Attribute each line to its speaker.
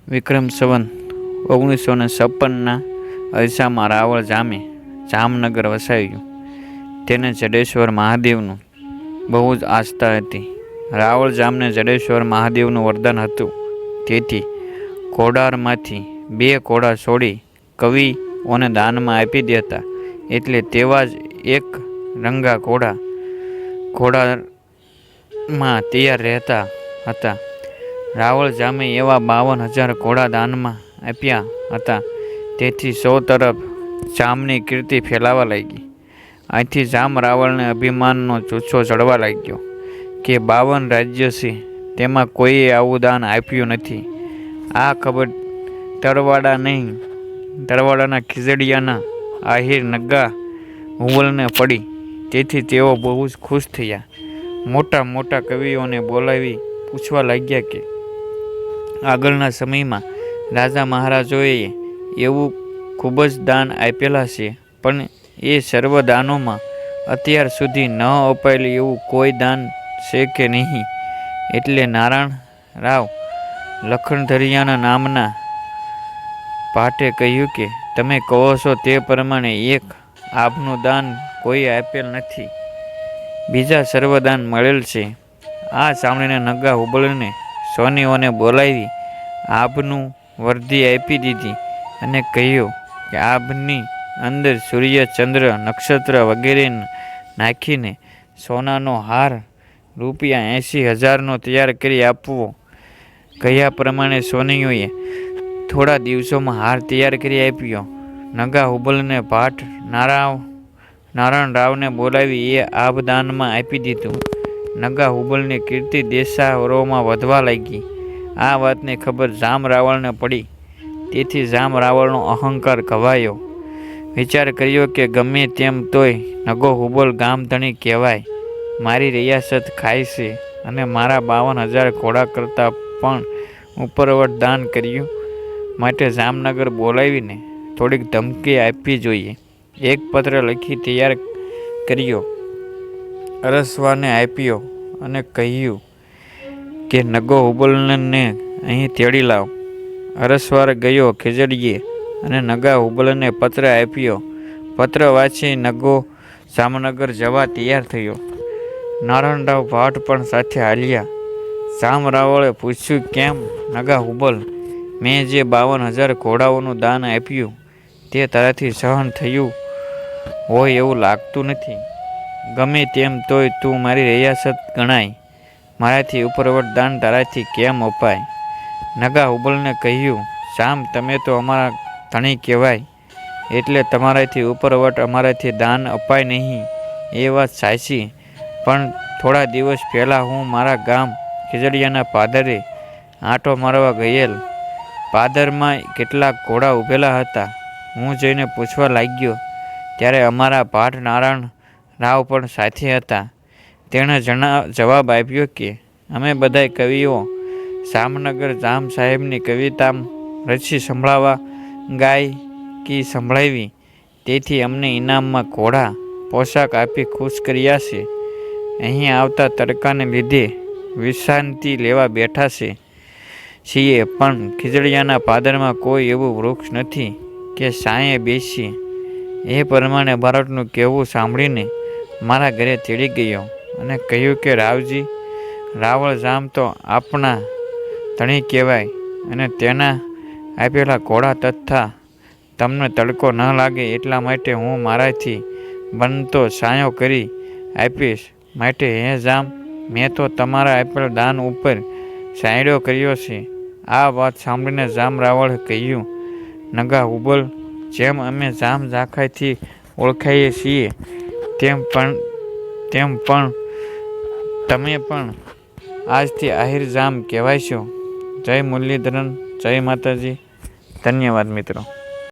Speaker 1: વિક્રમ સંવત 1956ના અરસામાં રાવળ જામે જામનગર વસાવ્યું. તેને જડેશ્વર મહાદેવનું બહુ જ આસ્થા હતી. રાવળ જામને જડેશ્વર મહાદેવનું વરદાન હતું. તેથી ઘોડારમાંથી 2 ઘોડા છોડી કવિઓને દાનમાં આપી દેતા. એટલે તેવા જ એક રંગા ઘોડામાં તૈયાર રહેતા હતા. રાવળ જામે એવા 52,000 ઘોડા દાનમાં આપ્યા હતા. તેથી સૌ તરફ જામની કીર્તિ ફેલાવા લાગી. આથી જામ રાવળને અભિમાનનો જુસ્સો ચડવા લાગ્યો કે 52 રાજ્ય છે, તેમાં કોઈએ આવું દાન આપ્યું નથી. આ ખબર તરવાડાના ખીજડીયાના આહિર નગા હુવલને પડી. તેથી તેઓ બહુ જ ખુશ થયા. મોટા મોટા કવિઓને બોલાવી પૂછવા લાગ્યા કે આગળના સમયમાં રાજા મહારાજોએ એવું ખૂબ જ દાન આપેલા છે, પણ એ સર્વ દાનોમાં અત્યાર સુધી ન અપાયેલું એવું કોઈ દાન છે કે નહીં? એટલે નારાયણ રાવ લખણધરિયાના નામના ભાટે કહ્યું કે તમે કહો છો તે પ્રમાણે એક આભનું દાન કોઈ આપેલ નથી, બીજા સર્વદાન મળેલ છે. આ સાંભળીને નગા હુબલને સોનીઓને બોલાવી આભનું વર્ધી આપી દીધી અને કહ્યું કે આભની અંદર સૂર્ય, ચંદ્ર, નક્ષત્ર વગેરે નાખીને સોનાનો હાર ₹80,000નો તૈયાર કરી આપવો. કહ્યા પ્રમાણે સોનીઓએ થોડા દિવસોમાં હાર તૈયાર કરી આપ્યો. નગા હુબલને ભાટ નારાયણ રાવને બોલાવી એ આભ દાનમાં આપી દીધું. નગા હુબલની કીર્તિ દેશાવરોમાં વધવા લાગી. આ વાતની ખબર જામ રાવળને પડી. તેથી જામ રાવળનો અહંકાર ઘવાયો. વિચાર કર્યો કે ગમે તેમ તોય નગો હુબલ ગામધણી કહેવાય, મારી રિયાસત ખાય છે અને મારા 52,000 ઘોડા કરતાં પણ ઉપરવટ દાન કર્યું. માટે જામનગર બોલાવીને થોડીક ધમકી આપવી જોઈએ. એક પત્ર લખી તૈયાર કર્યો, અરસવારને આપ્યો અને કહ્યું કે નગો હુબલને અહીં તેડી લાવ. અરસવાર ગયો ખીજડીએ અને નગા હુબલને પત્ર આપ્યો. પત્ર વાંચી નગો જામનગર જવા તૈયાર થયો. નારાયણરાવ ભાટ પણ સાથે હાલ્યા. જામ રાવળે પૂછ્યું, કેમ નગા હુબલ, મેં જે 52,000 ઘોડાઓનું દાન આપ્યું તે તારાથી સહન થયું હોય એવું લાગતું નથી. ગમે તેમ તોય તું મારી રિયાસત ગણાય, મારાથી ઉપરવટ દાન તારાથી કેમ અપાય? નગા હુબલને કહ્યું, જામ તમે તો અમારા ધણી કહેવાય, એટલે તમારાથી ઉપરવટ અમારાથી દાન અપાય નહીં એ વાત સાચી. પણ થોડા દિવસ પહેલાં હું મારા ગામ ખીજડીયાના પાદરે આંટો મારવા ગયેલ. પાદરમાં કેટલાક ઘોડા ઊભેલા હતા. હું જઈને પૂછવા લાગ્યો ત્યારે અમારા ભાટ નારાયણ રાવ પણ સાથે હતા. તેણે જવાબ આપ્યો કે અમે બધાય કવિઓ જામનગર જામ સાહેબની કવિતા રચી સંભળાવા ગાયકી સંભળાવી, તેથી અમને ઇનામમાં ઘોડા પોશાક આપી ખુશ કર્યા છે. અહીં આવતા તડકાને લીધે વિશ્રાંતિ લેવા બેઠા છીએ, પણ ખીજડીયાના પાદરમાં કોઈ એવું વૃક્ષ નથી કે સાંયે બેસીએ. એ પ્રમાણે બાળકનું કહેવું સાંભળીને મારા ઘરે તેડી ગયો અને કહ્યું કે રાવજી, રાવળ જામ તો આપણા ધણી કહેવાય અને તેના આપેલા ઘોડા તથા તમને તડકો ન લાગે એટલા માટે હું મારાથી બનતો સાયો કરી આપીશ. માટે હે જામ, મેં તો તમારા આપેલ દાન ઉપર સાયડો કર્યો છે. આ વાત સાંભળીને જામ રાવળે કહ્યું, નગા હુબલ, જેમ અમે જામ ઝાખાથી ઓળખાઈએ છીએ તેમ પણ તમે પણ આજથી આહિર જામ કહેવાય છો. જય મુરલીધરન, જય માતાજી. ધન્યવાદ મિત્રો.